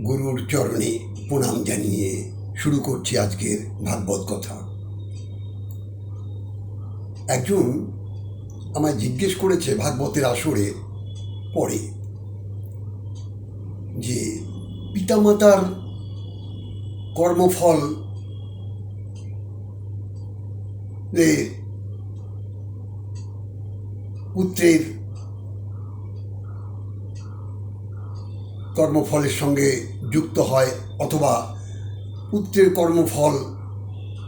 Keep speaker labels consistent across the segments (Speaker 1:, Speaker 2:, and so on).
Speaker 1: গুরুর চরণে প্রণাম জানিয়ে শুরু করছি আজকের ভাগবত কথা। একজন আমায় জিজ্ঞেস করেছে ভাগবতের আসরে পরে যে পিতামাতার কর্মফল পুত্রের কর্মফলের সঙ্গে যুক্ত হয় অথবা পুত্রের কর্মফল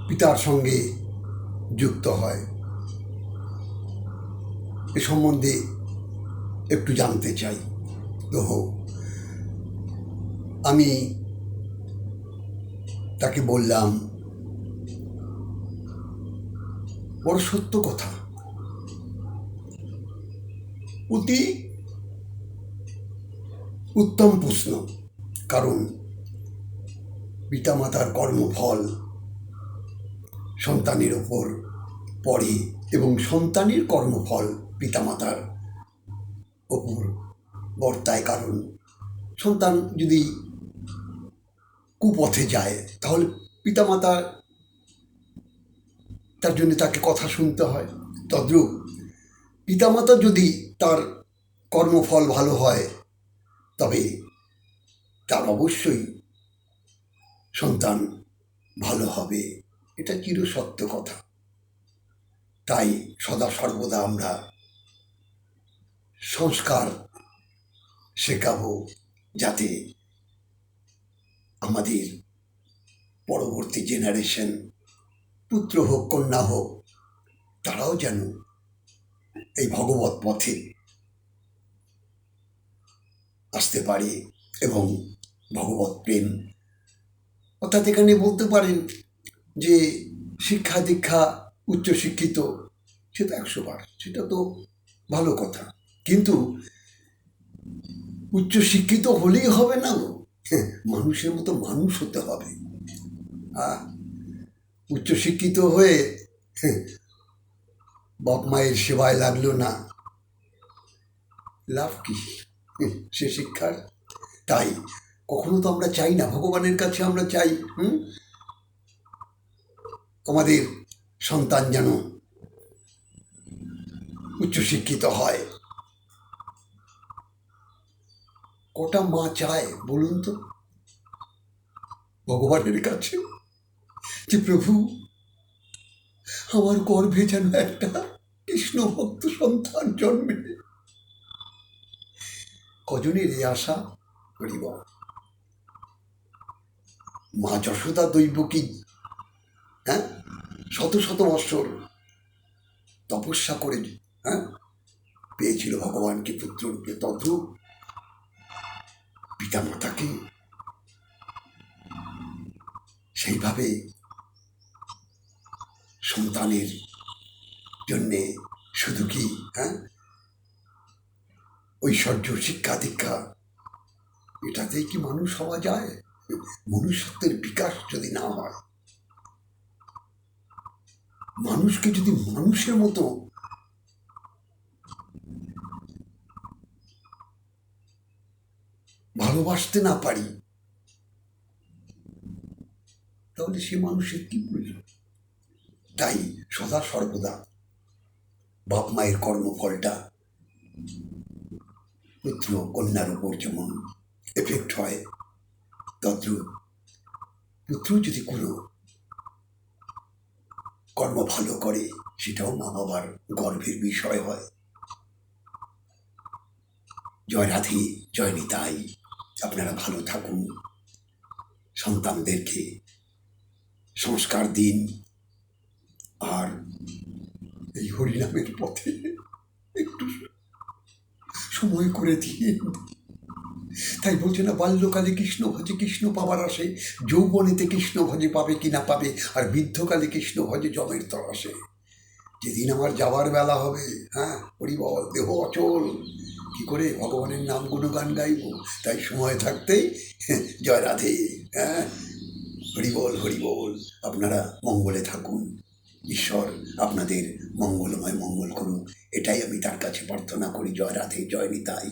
Speaker 1: পিতার সঙ্গে যুক্ত হয়, এ সম্বন্ধে একটু জানতে চাই। তো আমি তাকে বললাম, বড় সত্য কথা, অতি উত্তম প্রশ্ন। কারণ পিতামাতার কর্মফল সন্তানের ওপর পড়ে এবং সন্তানের কর্মফল পিতামাতার ওপর বর্তায়। কারণ সন্তান যদি কুপথে যায় তাহলে পিতামাতার তার জন্য তাকে কথা শুনতে হয়। তদ্রূপ পিতামাতা যদি তার কর্মফল ভালো হয় তবে তার অবশ্যই সন্তান ভালো হবে, এটা চিরসত্য কথা। তাই সদা সর্বদা আমরা সংস্কার শেখাবো, যাতে আমাদের পরবর্তী জেনারেশন, পুত্র হোক কন্যা হোক, তারাও যেন এই ভগবত পথে আসতে পারে এবং ভগবত প্রেম, অর্থাৎ এখানে বলতে পারেন যে শিক্ষা দীক্ষা, উচ্চশিক্ষিত, সেটা 100 বার, সেটা তো ভালো কথা। কিন্তু উচ্চশিক্ষিত হলেই হবে না, মানুষের মতো মানুষ হতে হবে। উচ্চশিক্ষিত হয়ে বাপ মায়ের সেবায় লাগলো না, লাভ কি সে শিক্ষার? তাই কখনো তো আমরা চাই না, ভগবানের কাছে আমরা চাই আমাদের সন্তান যেন উচ্চশিক্ষিত হয়। কটা মা চায় বলুন তো ভগবানের কাছে যে প্রভু আমার গর্ভে যেন একটা কৃষ্ণ ভক্ত সন্তান জন্মে? কজনের এই আশা করিব? মা যশোদা দৈবকী শত শত বৎসর তপস্যা করে পেয়েছিল ভগবানকে পুত্ররূপে। তদ্রূপ পিতামাতাকে সেইভাবে সন্তানের জন্যে শুধু কি ঐশ্বর্য, শিক্ষা দীক্ষা, এটাতেই কি মানুষ হওয়া যায়? মনুষ্যত্বের বিকাশ যদি না হয়, মানুষকে যদি মানুষের মতো ভালোবাসতে না পারি, তাহলে সে মানুষের কি প্রয়োজন? তাই সদা সর্বদা বাপ মায়ের কর্মফলটা পুত্র কন্যার উপর যেমন এফেক্ট হয়, তদ্রূপ পুত্র যদি কোনো কর্ম ভালো করে, সেটাও মা বাবার গর্বের বিষয় হয়। জয় রাধে, জয় নিতাই। আপনারা ভালো থাকুন, সন্তানদেরকে সংস্কার দিন, আর এই হরিনামের পথে একটু সময় করে দিন। তাই বলছে না, বাল্যকালে কৃষ্ণ ভজে কৃষ্ণ পাবার আসে, যৌবনেতে কৃষ্ণ ভজে পাবে কি না পাবে, আর বৃদ্ধকালে কৃষ্ণ ভজে জমের তরাসে। যেদিন আমার যাওয়ার বেলা হবে, হরিবল, দেহ অচল, কি করে ভগবানের নাম গুণগান গাইব? তাই সময় থাকতেই জয় রাধে, হরিবল হরিবল। আপনারা মঙ্গলে থাকুন, ঈশ্বর আপনাদের মঙ্গলময় মঙ্গল করুন, এটাই আমি তার কাছে প্রার্থনা করি। জয় রাধে, জয় নিতাই।